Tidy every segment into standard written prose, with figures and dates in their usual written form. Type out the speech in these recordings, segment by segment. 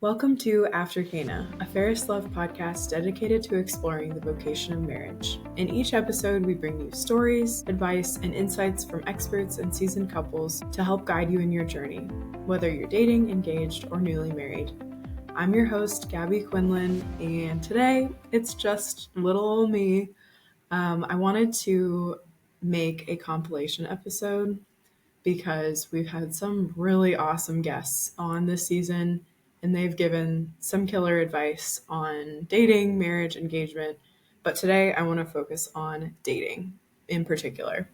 Welcome to AfterCana, a Ferris Love podcast dedicated to exploring the vocation of marriage. In each episode, we bring you stories, advice, and insights from experts and seasoned couples to help guide you in your journey, whether you're dating, engaged, or newly married. I'm your host, Gabby Quinlan, and today it's just little old me. I wanted to make a compilation episode because we've had some really awesome guests on this season and they've given some killer advice on dating, marriage, engagement. But today I want to focus on dating in particular.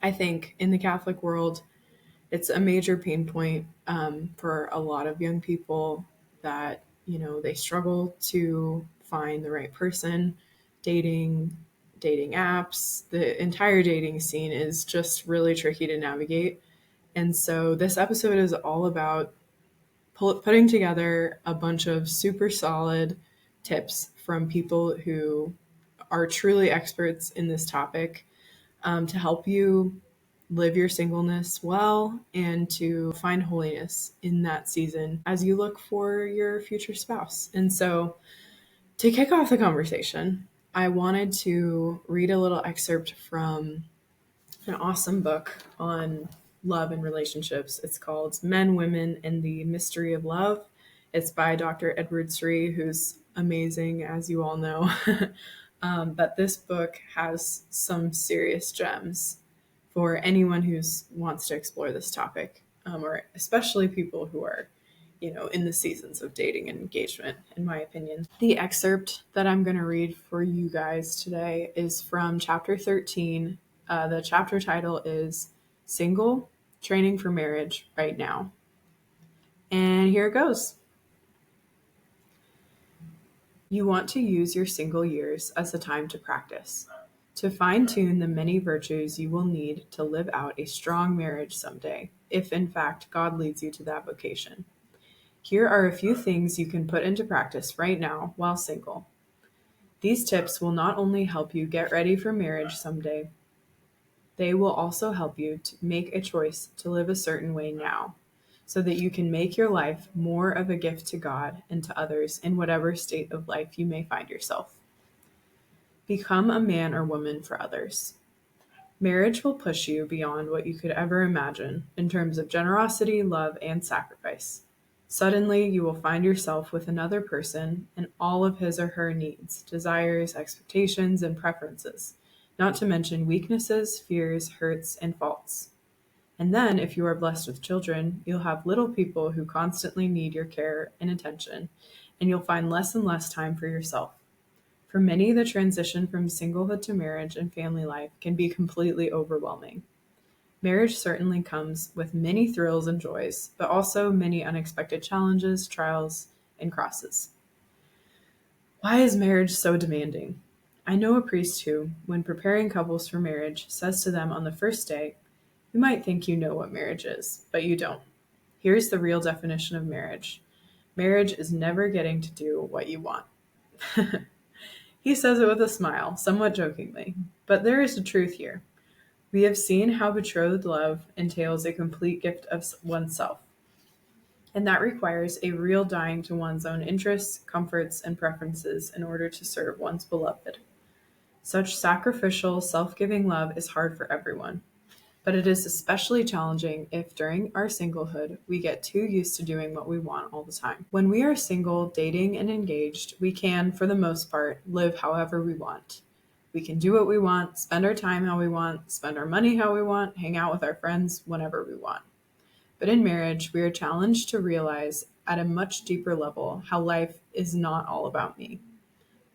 I think in the Catholic world, it's a major pain point for a lot of young people that, they struggle to find the right person. Dating apps, the entire dating scene is just really tricky to navigate. And so this episode is all about putting together a bunch of super solid tips from people who are truly experts in this topic to help you live your singleness well and to find holiness in that season as you look for your future spouse. And so to kick off the conversation, I wanted to read a little excerpt from an awesome book on love and relationships. It's called Men, Women, and the Mystery of Love. It's by Dr. Edward Sri, who's amazing, as you all know. But this book has some serious gems for anyone who wants to explore this topic, or especially people who are, in the seasons of dating and engagement, in my opinion. The excerpt that I'm going to read for you guys today is from chapter 13. The chapter title is Single, Training for Marriage Right Now. And here it goes. You want to use your single years as a time to practice, to fine-tune the many virtues you will need to live out a strong marriage someday, if in fact God leads you to that vocation. Here are a few things you can put into practice right now while single. These tips will not only help you get ready for marriage someday, they will also help you to make a choice to live a certain way now, so that you can make your life more of a gift to God and to others in whatever state of life you may find yourself. Become a man or woman for others. Marriage will push you beyond what you could ever imagine in terms of generosity, love, and sacrifice. Suddenly, you will find yourself with another person and all of his or her needs, desires, expectations, and preferences, not to mention weaknesses, fears, hurts, and faults. And then, if you are blessed with children, you'll have little people who constantly need your care and attention, and you'll find less and less time for yourself. For many, the transition from singlehood to marriage and family life can be completely overwhelming. Marriage certainly comes with many thrills and joys, but also many unexpected challenges, trials, and crosses. Why is marriage so demanding? I know a priest who, when preparing couples for marriage, says to them on the first day, "You might think you know what marriage is, but you don't. Here's the real definition of marriage. Marriage is never getting to do what you want." He says it with a smile, somewhat jokingly, but there is a truth here. We have seen how betrothed love entails a complete gift of oneself, and that requires a real dying to one's own interests, comforts, and preferences in order to serve one's beloved. Such sacrificial, self-giving love is hard for everyone, but it is especially challenging if during our singlehood we get too used to doing what we want all the time. When we are single, dating, and engaged, we can, for the most part, live however we want. We can do what we want, spend our time how we want, spend our money how we want, hang out with our friends whenever we want. But in marriage, we are challenged to realize at a much deeper level how life is not all about me.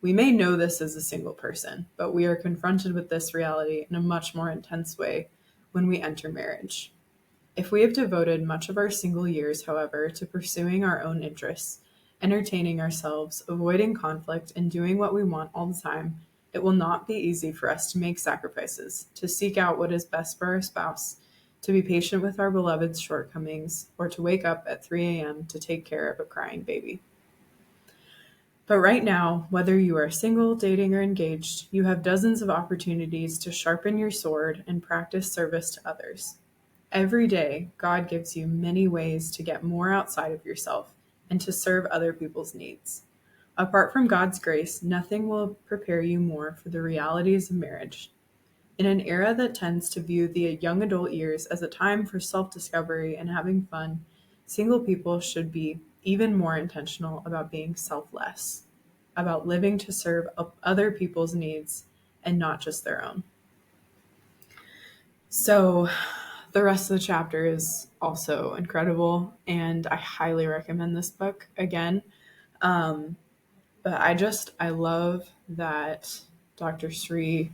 We may know this as a single person, but we are confronted with this reality in a much more intense way when we enter marriage. If we have devoted much of our single years, however, to pursuing our own interests, entertaining ourselves, avoiding conflict, and doing what we want all the time, it will not be easy for us to make sacrifices, to seek out what is best for our spouse, to be patient with our beloved's shortcomings, or to wake up at 3 a.m. to take care of a crying baby. But right now, whether you are single, dating, or engaged, you have dozens of opportunities to sharpen your sword and practice service to others. Every day, God gives you many ways to get more outside of yourself and to serve other people's needs. Apart from God's grace, nothing will prepare you more for the realities of marriage. In an era that tends to view the young adult years as a time for self-discovery and having fun, single people should be even more intentional about being selfless, about living to serve other people's needs and not just their own. So the rest of the chapter is also incredible, and I highly recommend this book again. But I love that Dr. Sri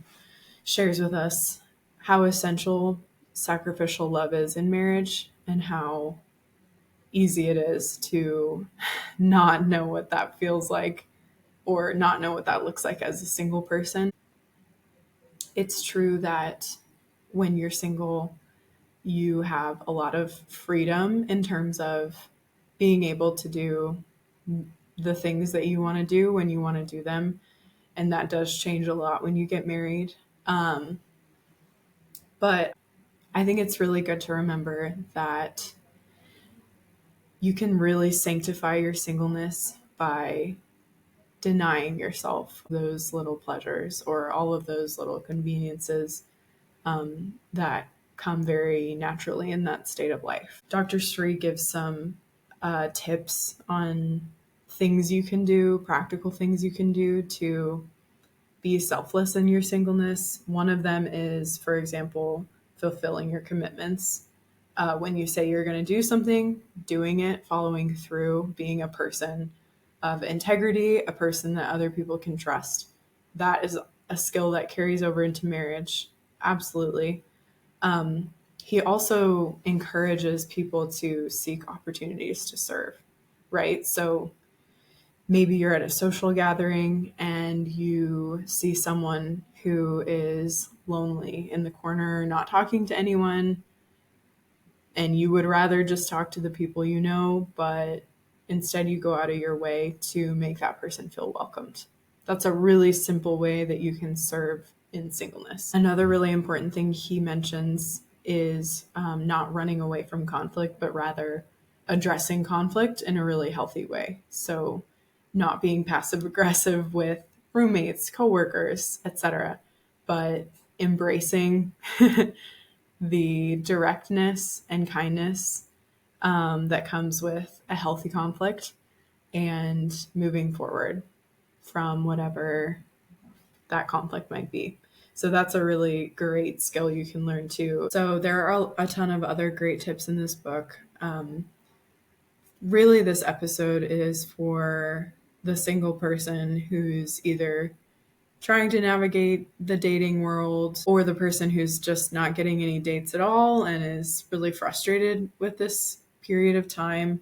shares with us how essential sacrificial love is in marriage and how easy it is to not know what that feels like or not know what that looks like as a single person. It's true that when you're single, you have a lot of freedom in terms of being able to do the things that you want to do when you want to do them. And that does change a lot when you get married. But I think it's really good to remember that you can really sanctify your singleness by denying yourself those little pleasures or all of those little conveniences that come very naturally in that state of life. Dr. Sri gives some tips on things you can do, practical things you can do to be selfless in your singleness. One of them is, for example, fulfilling your commitments. When you say you're going to do something, doing it, following through, being a person of integrity, a person that other people can trust. That is a skill that carries over into marriage. Absolutely. He also encourages people to seek opportunities to serve, right? So maybe you're at a social gathering and you see someone who is lonely in the corner, not talking to anyone, and you would rather just talk to the people you know, but instead you go out of your way to make that person feel welcomed. That's a really simple way that you can serve in singleness. Another really important thing he mentions is not running away from conflict, but rather addressing conflict in a really healthy way. So not being passive aggressive with roommates, coworkers, etc., but embracing the directness and kindness that comes with a healthy conflict and moving forward from whatever that conflict might be. So that's a really great skill you can learn too. So there are a ton of other great tips in this book. Really, this episode is for the single person who's either trying to navigate the dating world or the person who's just not getting any dates at all and is really frustrated with this period of time.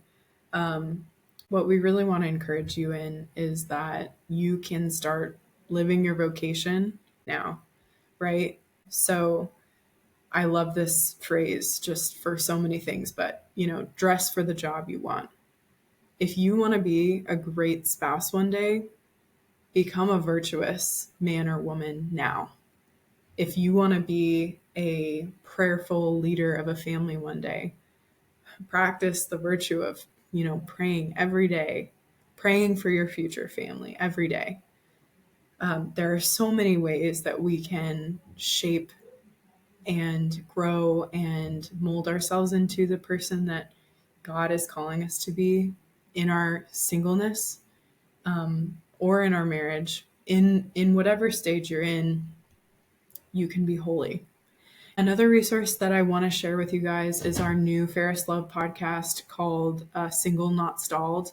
What we really want to encourage you in is that you can start living your vocation now, right? So I love this phrase just for so many things, but dress for the job you want. If you want to be a great spouse one day, become a virtuous man or woman now. If you want to be a prayerful leader of a family one day, practice the virtue of, praying every day, praying for your future family every day. There are so many ways that we can shape and grow and mold ourselves into the person that God is calling us to be in our singleness, or in our marriage. In whatever stage you're in, you can be holy. Another resource that I want to share with you guys is our new Ferris Love podcast called Single Not Stalled.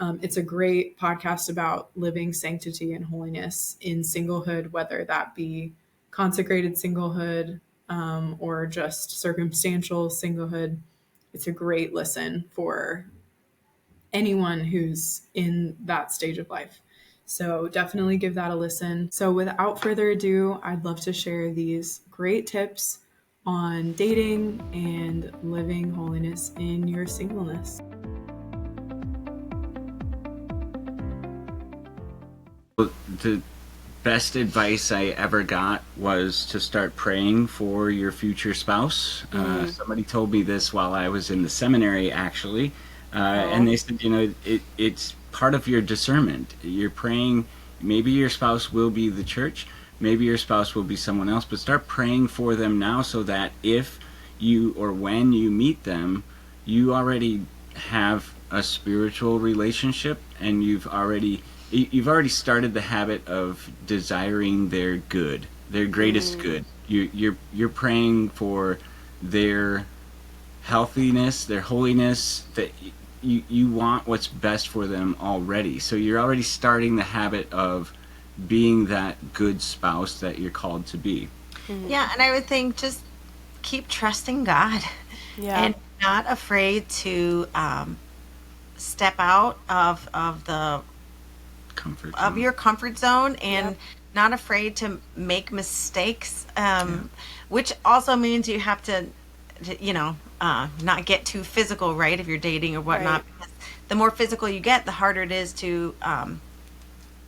It's a great podcast about living sanctity and holiness in singlehood, whether that be consecrated singlehood or just circumstantial singlehood. It's a great listen for anyone who's in that stage of life. So definitely give that a listen. So without further ado, I'd love to share these great tips on dating and living holiness in your singleness. The best advice I ever got was to start praying for your future spouse. Somebody told me this while I was in the seminary, actually. And Oh, they said, it's part of your discernment. You're praying. Maybe your spouse will be the church. Maybe your spouse will be someone else. But start praying for them now, so that if you or when you meet them, you already have a spiritual relationship, and you've already started the habit of desiring their good, their greatest good. You're praying for their healthiness, their holiness, that you want what's best for them already. So you're already starting the habit of being that good spouse that you're called to be. Yeah, and I would think just keep trusting God yeah. and not afraid to step out Comfort of zone. your comfort zone Yep. and not afraid to make mistakes, Yeah. which also means you have not get too physical, right? If you're dating or Right. whatnot, because the more physical you get, the harder it is to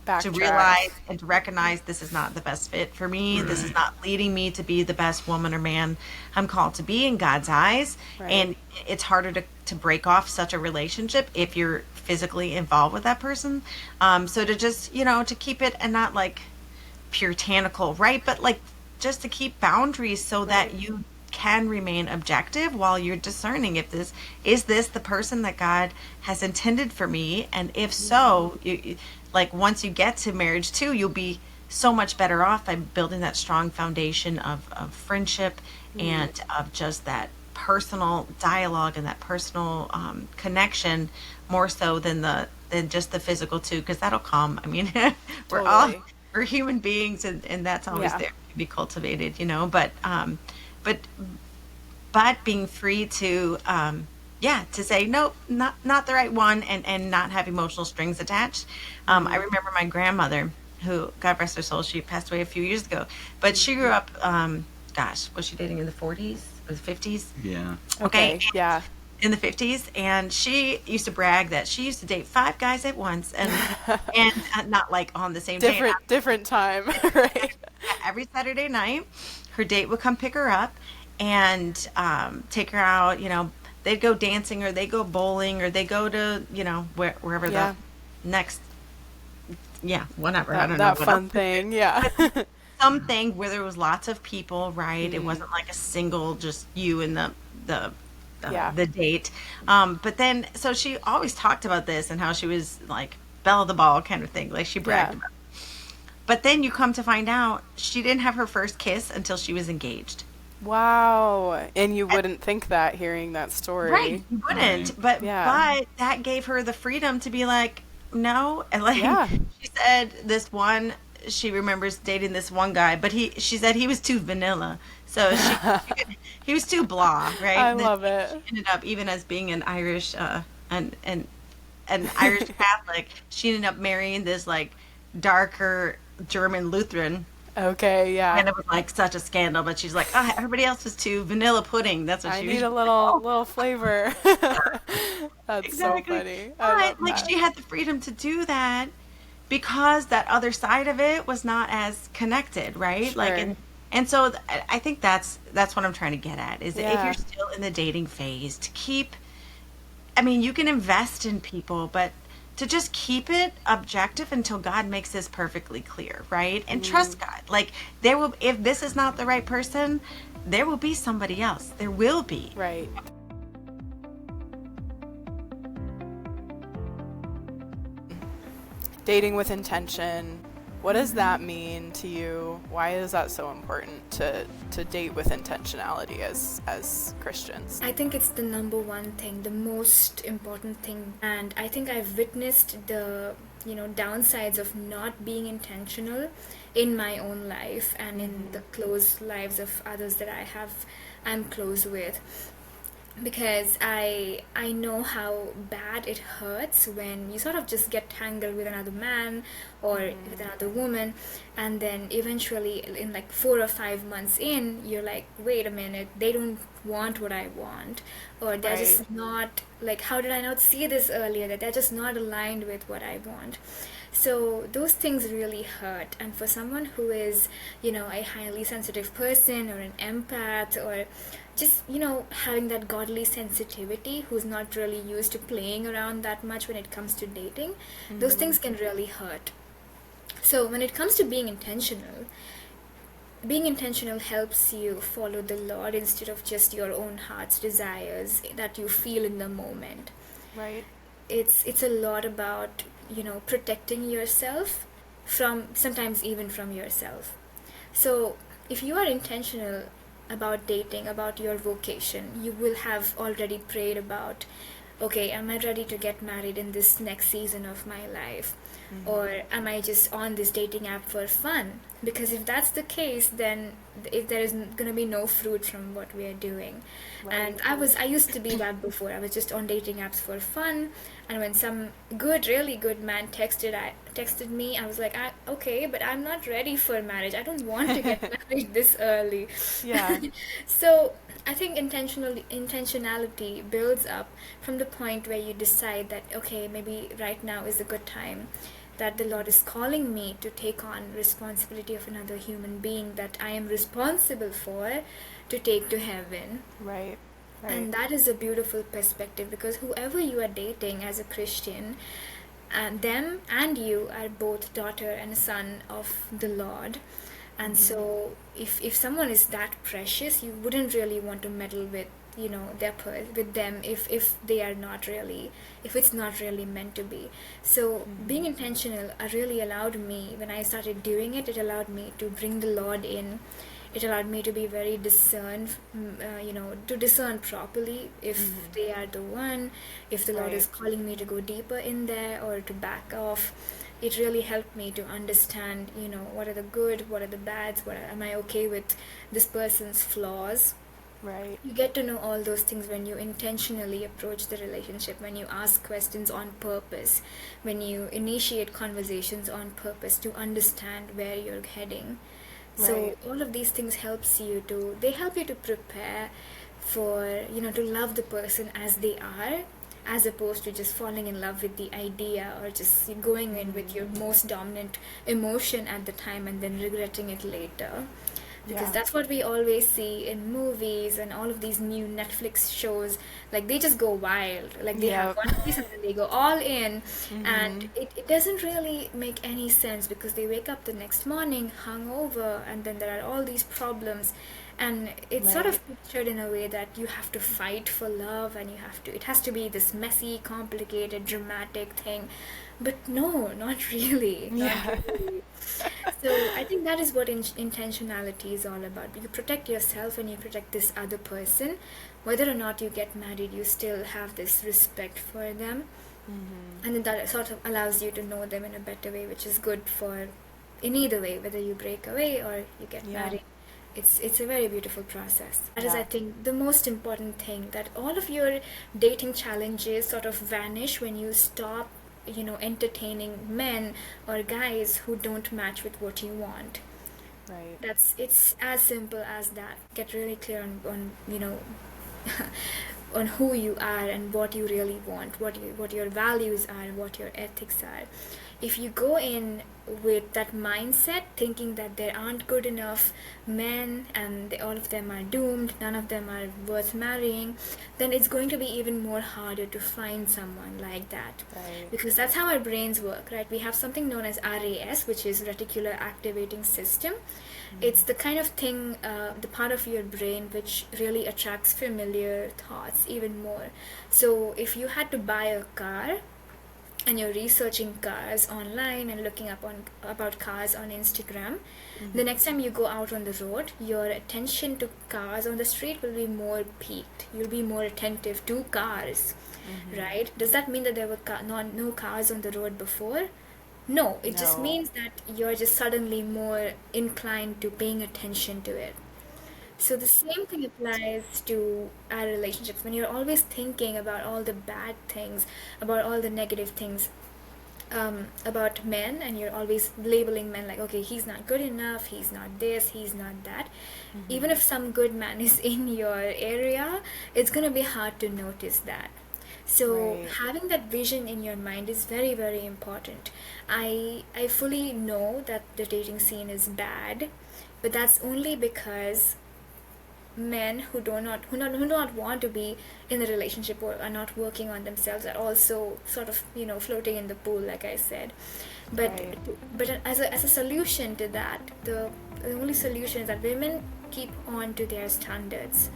Backtrack. realize and to recognize this is not the best fit for me. This is Right. not leading me to be the best woman or man I'm called to be in God's eyes. Right. And it's harder to break off such a relationship if you're physically involved with that person. So to just, to keep it and not like puritanical, right? But like just to keep boundaries so that Right. you can remain objective while you're discerning if this the person that God has intended for me, and if so, like once you get to marriage too, you'll be so much better off by building that strong foundation of friendship and of just that personal dialogue and that personal connection more so than just the physical too, because that'll come. I mean, we're all Totally. we're human beings, and that's always Yeah. there to be cultivated, but but being free to yeah, to say nope, not the right one, and not have emotional strings attached. I remember my grandmother, who God rest her soul, she passed away a few years ago, but she grew up, gosh, was she dating in the 40s or the 50s? Yeah. Okay, Okay. Yeah. in the 50s, and she used to brag that she used to date five guys at once, and not like on the same day. Different time, right? Every Saturday night, her date would come pick her up and take her out. They'd go dancing, or they go bowling, or they go to wherever the Yeah. next, yeah, whatever. I That don't know that what else. fun thing. Yeah. Something where there was lots of people, right? It Mm. wasn't like a single, just you and the Yeah. the date. But then, so she always talked about this and how she was like belle of the ball kind of thing, like she bragged Yeah. about. But then you come to find out she didn't have her first kiss until she was engaged. Wow. And you wouldn't think that hearing that Right, story. you Right. wouldn't, but Yeah. but that gave her the freedom to be like, no, and like Yeah. she said, she remembers dating this one guy, but she said he was too vanilla, so he was too blah, right? I And then love it. she ended up, even as being an Irish an Irish Catholic, she ended up marrying this like darker German Lutheran. Okay, yeah. And it was like such a scandal, but she's like, oh, everybody else is too vanilla pudding. That's what I she was need a like. little Oh, little flavor. That's so exactly. funny. I love But like that. she had the freedom to do that because that other side of it was not as connected, right? Like, Sure. and so I think that's what I'm trying to get at, is that if you're Yeah. still in the dating phase, to keep, I mean, you can invest in people, but to just keep it objective until God makes this perfectly clear, right? And trust God. Like, if this is not the right person, there will be somebody else. There will be. Right. Dating with intention. What does that mean to you? Why is that so important to date with intentionality as Christians? I think it's the number one thing, the most important thing. And I think I've witnessed the, downsides of not being intentional in my own life and in the close lives of others that I'm close with, because I know how bad it hurts when you sort of just get tangled with another man or with another woman, and then eventually in like 4 or 5 months in, you're like, wait a minute, they don't want what I want, or they're Right. just not, like, how did I not see this earlier, that they're just not aligned with what I want. So those things really hurt, and for someone who is, a highly sensitive person or an empath, or just, having that godly sensitivity, who's not really used to playing around that much when it comes to dating, those things can really hurt. So when it comes to being intentional helps you follow the Lord instead of just your own heart's desires that you feel in the moment. Right. It's a lot about, protecting yourself from, sometimes even from yourself. So if you are intentional about dating, about your vocation, you will have already prayed about, okay, am I ready to get married in this next season of my life? Or am I just on this dating app for fun? Because if that's the case, then if there is going to be no fruit from what we are doing. Right. And I used to be that before. I was just on dating apps for fun, and when some really good man texted me, I was like, okay, but I'm not ready for marriage. I don't want to get married this early. Yeah. So I think intentionality builds up from the point where you decide that, okay, maybe right now is a good time, that the Lord is calling me to take on responsibility of another human being that I am responsible for, to take to heaven. Right. Right. And that is a beautiful perspective, because whoever you are dating as a Christian, and them and you are both daughter and son of the Lord. And so if someone is that precious, you wouldn't really want to meddle with, with them, if they are not really, if it's not really meant to be. So being intentional really allowed me, when I started doing it, it allowed me to bring the Lord in. It allowed me to be very discerned, to discern properly if they are the one, if the Lord Right. is calling me to go deeper in there or to back off. It really helped me to understand, what are the good, what are the bads, am I okay with this person's flaws. Right. You get to know all those things when you intentionally approach the relationship, when you ask questions on purpose, when you initiate conversations on purpose to understand where you're heading. So Right. all of these things they help you to prepare for, to love the person as they are, as opposed to just falling in love with the idea, or just going in with your most dominant emotion at the time and then regretting it later. Because Yeah. that's what we always see in movies and all of these new Netflix shows. Like, they just go wild. Like, they have Yep. one piece and then they go all in. And it doesn't really make any sense, because they wake up the next morning hungover, and then there are all these problems. And it's sort of pictured in a way that you have to fight for love, and it has to be this messy, complicated, dramatic thing. But no, not really. Yeah. So I think that is what intentionality is all about. You protect yourself and you protect this other person. Whether or not you get married, you still have this respect for them. And then that sort of allows you to know them in a better way, which is good for, in either way, whether you break away or you get Yeah. married. It's a very beautiful process. That is, Yeah. I think, the most important thing, that all of your dating challenges sort of vanish when you stop, entertaining men or guys who don't match with what you want. Right. It's as simple as that. Get really clear on on who you are and what you really want, what your values are, what your ethics are. If you go in with that mindset, thinking that there aren't good enough men and all of them are doomed, none of them are worth marrying, then it's going to be even more harder to find someone like that. Right. Because that's how our brains work, right? We have something known as RAS, which is reticular activating system. It's the kind of thing, the part of your brain which really attracts familiar thoughts even more. So if you had to buy a car, and you're researching cars online and looking up about cars on Instagram, the next time you go out on the road, your attention to cars on the street will be more peaked. You'll be more attentive to cars, right? Does that mean that there were no cars on the road before? No, it just No. means that you're just suddenly more inclined to paying attention to it. So the same thing applies to our relationships. When you're always thinking about all the bad things, about all the negative things, about men, and you're always labeling men like, okay, he's not good enough, he's not this, he's not that. Even if some good man is in your area, it's going to be hard to notice that. So Right. having that vision in your mind is very, very important. I fully know that the dating scene is bad, but that's only because men who do not want to be in a relationship or are not working on themselves are also sort of, floating in the pool, like I said. But Right. as a solution to that, the only solution is that women keep on to their standards.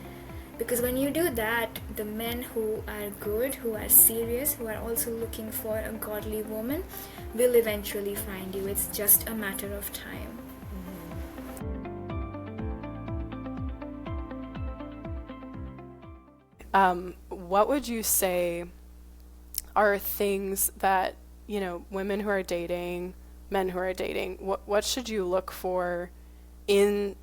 Because when you do that, the men who are good, who are serious, who are also looking for a godly woman, will eventually find you. It's just a matter of time. What would you say are things that, women who are dating, men who are dating, what should you look for in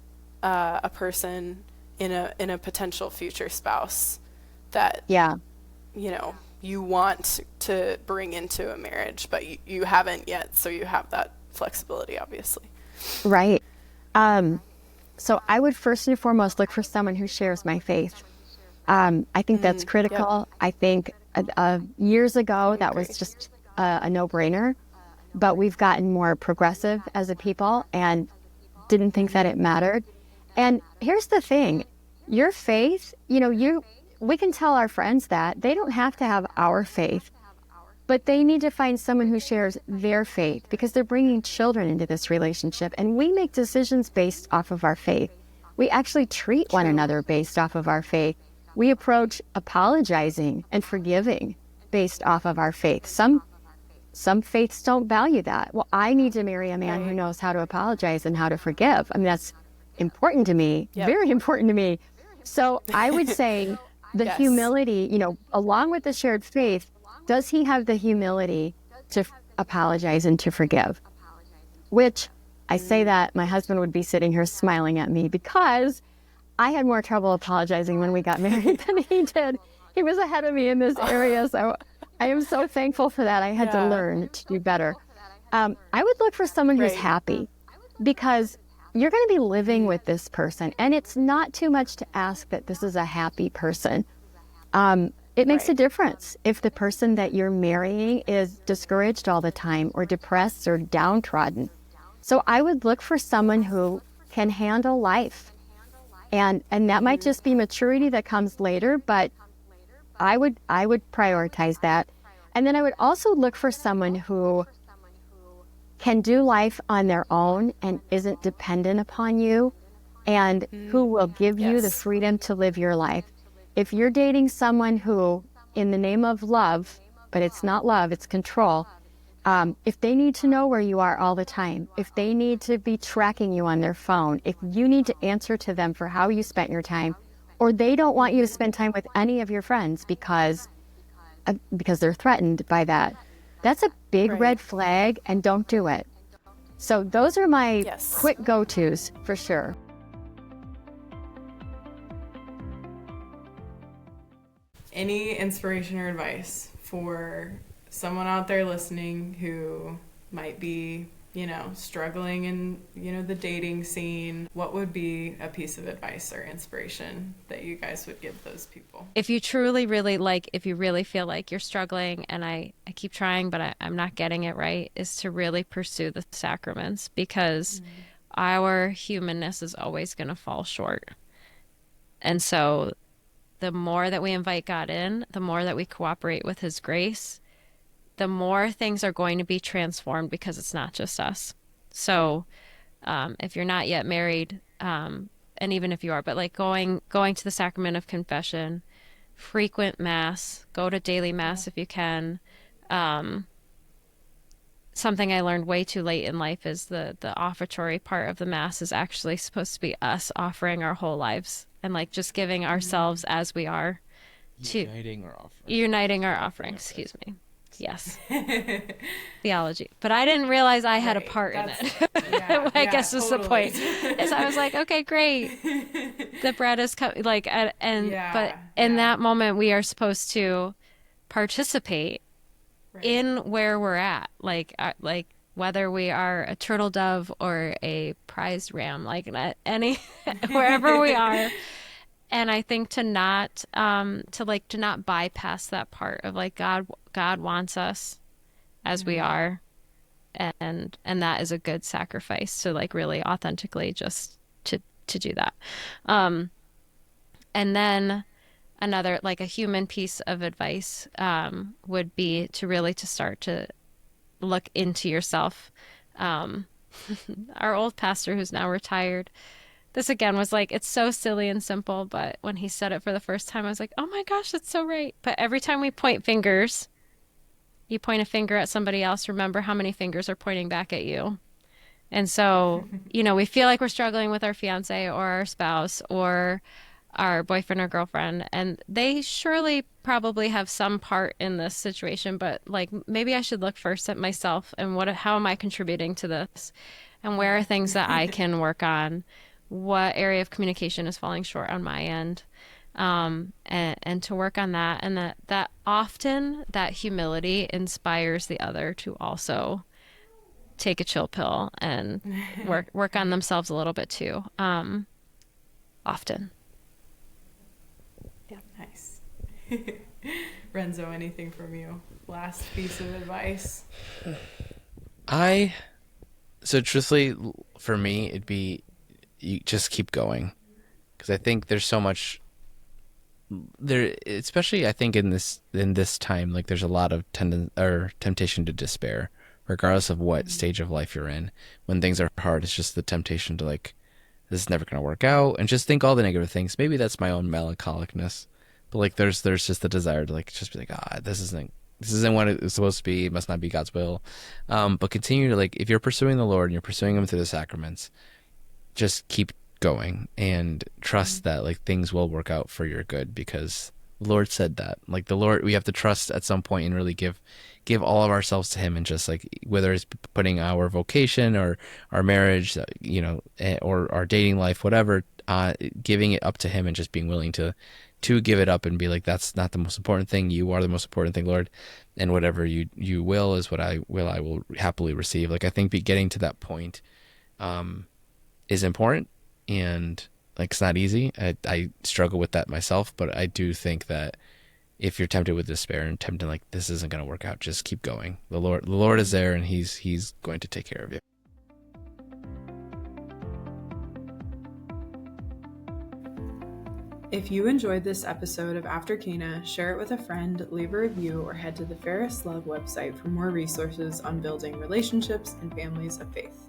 a person, in a potential future spouse that, Yeah, you want to bring into a marriage, but you haven't yet, so you have that flexibility, obviously. right. So I would first and foremost look for someone who shares my faith. I think that's Yep. critical. I think years ago that Agree. was just a no-brainer, but we've gotten more progressive as a people and didn't think that it mattered. And here's the thing, your faith, we can tell our friends that they don't have to have our faith, but they need to find someone who shares their faith because they're bringing children into this relationship. And we make decisions based off of our faith. We actually treat one True. another based off of our faith. We approach apologizing and forgiving based off of our faith. Some faiths don't value that. Well, I need to marry a man who Right. knows how to apologize and how to forgive. I mean, that's important to me, Yep. very important to me. So I would say the Yes. humility, along with the shared faith, does he have the humility to apologize and to forgive? Which I say that my husband would be sitting here smiling at me because I had more trouble apologizing when we got married than he did. He was ahead of me in this area. So I am so thankful for that. I had to Yeah. learn to do better. I would look for someone who's Right. happy because you're going to be living with this person. And it's not too much to ask that this is a happy person. It makes a Right. difference if the person that you're marrying is discouraged all the time or depressed or downtrodden. So I would look for someone who can handle life. And that might just be maturity that comes later, but I would prioritize that. And then I would also look for someone who can do life on their own and isn't dependent upon you, and who will give you the Yes. freedom to live your life. If you're dating someone who, in the name of love, but it's not love, it's control, if they need to know where you are all the time, if they need to be tracking you on their phone, if you need to answer to them for how you spent your time, or they don't want you to spend time with any of your friends because they're threatened by that, that's a big Right. red flag, and don't do it. So those are my Yes. quick go-tos for sure. Any inspiration or advice for someone out there listening who might be, struggling in, the dating scene? What would be a piece of advice or inspiration that you guys would give those people? If you truly really if you really feel like you're struggling and I keep trying, but I'm not getting it right, is to really pursue the sacraments, because our humanness is always going to fall short. And so the more that we invite God in, the more that we cooperate with his grace, the more things are going to be transformed, because it's not just us. So if you're not yet married, and even if you are, but like going to the sacrament of confession, frequent mass, go to daily mass if you can. Something I learned way too late in life is the offertory part of the mass is actually supposed to be us offering our whole lives and like just giving ourselves as we are to uniting our offering. Excuse me. Yes. Theology. But I didn't realize I had a Right. part in That's- it. yeah, I yeah, guess is the totally. point. Is I was like, okay, great. The bread is like, and Yeah, but in yeah. that moment we are supposed to participate Right. in where we're at, like whether we are a turtle dove or a prized ram, like any wherever we are. And I think to not bypass that part of like God wants us as we are, and that is a good sacrifice to like really authentically just to do that. And then another, like a human piece of advice, would be to start to look into yourself. Our old pastor, who's now retired, this again was like, it's so silly and simple, but when he said it for the first time, I was like, oh my gosh, that's so right. But every time we point fingers, you point a finger at somebody else, remember how many fingers are pointing back at you. And so, we feel like we're struggling with our fiance or our spouse or our boyfriend or girlfriend, and they surely probably have some part in this situation, but like maybe I should look first at myself and how am I contributing to this? And where are things that I can work on? What area of communication is falling short on my end? And to work on that, and that often that humility inspires the other to also take a chill pill and work on themselves a little bit too. Often. Yeah, nice. Renzo, anything from you? Last piece of advice. So truthfully, for me, it'd be you just keep going, because I think there's so much there, especially I think in this time, like there's a lot of temptation to despair, regardless of what stage of life you're in. When things are hard, it's just the temptation to like, this is never going to work out, and just think all the negative things. Maybe that's my own melancholicness, but like there's just the desire to like just be like, this isn't what it's supposed to be. It must not be God's will. But continue to, like, if you're pursuing the Lord and you're pursuing Him through the sacraments, just keep going and trust that like things will work out for your good, because the Lord said that. Like the Lord, we have to trust at some point and really give all of ourselves to Him, and just like whether it's putting our vocation or our marriage, or our dating life, whatever, giving it up to Him and just being willing to give it up and be like, that's not the most important thing. You are the most important thing, Lord, and whatever you will is what I will happily receive. Like I think getting to that point is important, and like it's not easy. I struggle with that myself, but I do think that if you're tempted with despair and tempted like this isn't going to work out, just keep going. The Lord is there, and he's going to take care of you. If you enjoyed this episode of AfterCana, share it with a friend, leave a review, or head to the Ferris Love website for more resources on building relationships and families of faith.